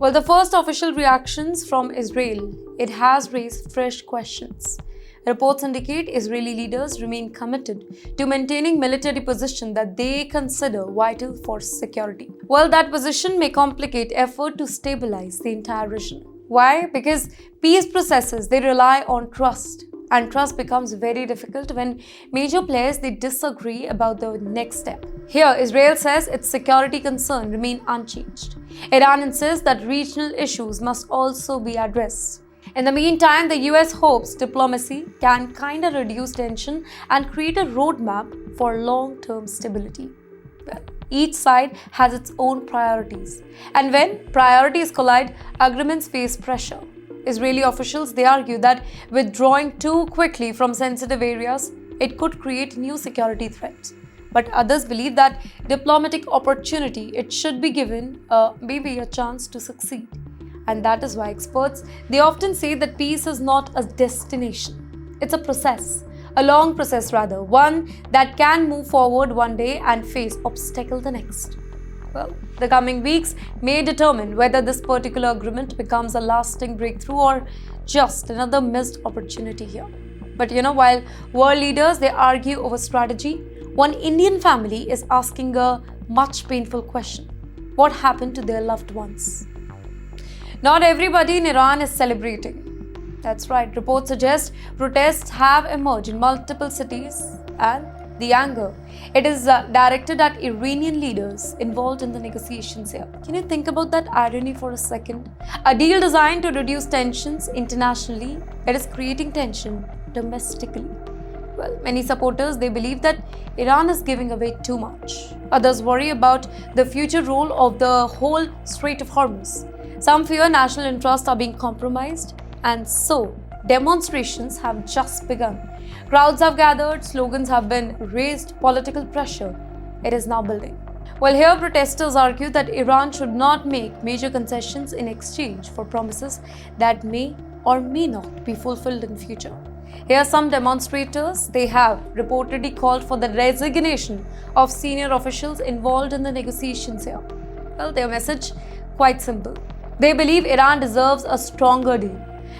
Well, the first official reactions from Israel, it has raised fresh questions. Reports indicate Israeli leaders remain committed to maintaining military position that they consider vital for security. Well, that position may complicate effort to stabilize the entire region. Why? Because peace processes, they rely on trust. And trust becomes very difficult when major players they disagree about the next step. Here, Israel says its security concerns remain unchanged. Iran insists that regional issues must also be addressed. In the meantime, the US hopes diplomacy can kind of reduce tension and create a roadmap for long-term stability. Well, each side has its own priorities. And when priorities collide, agreements face pressure. Israeli officials, they argue that withdrawing too quickly from sensitive areas, it could create new security threats. But others believe that diplomatic opportunity, it should be given maybe a chance to succeed. And that is why experts, they often say that peace is not a destination. It's a process, a long process rather, one that can move forward one day and face obstacle the next. Well, the coming weeks may determine whether this particular agreement becomes a lasting breakthrough or just another missed opportunity here. But while world leaders they argue over strategy, one Indian family is asking a much painful question. What happened to their loved ones? Not everybody in Iran is celebrating. That's right, reports suggest protests have emerged in multiple cities and the anger, it is directed at Iranian leaders involved in the negotiations here. Can you think about that irony for a second? A deal designed to reduce tensions internationally, it is creating tension domestically. Well, many supporters, they believe that Iran is giving away too much. Others worry about the future role of the whole Strait of Hormuz. Some fear national interests are being compromised, and so demonstrations have just begun. Crowds have gathered, slogans have been raised, political pressure, it is now building. Well, here protesters argue that Iran should not make major concessions in exchange for promises that may or may not be fulfilled in future. Here some demonstrators, they have reportedly called for the resignation of senior officials involved in the negotiations here. Well, their message quite simple. They believe Iran deserves a stronger deal,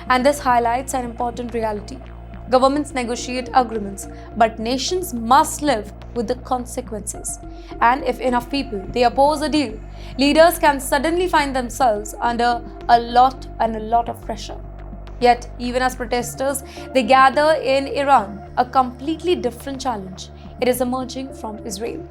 and this highlights an important reality. Governments negotiate agreements, but nations must live with the consequences. And if enough people they oppose a deal, leaders can suddenly find themselves under a lot of pressure. Yet, even as protesters they gather in Iran, a completely different challenge, it is emerging from Israel.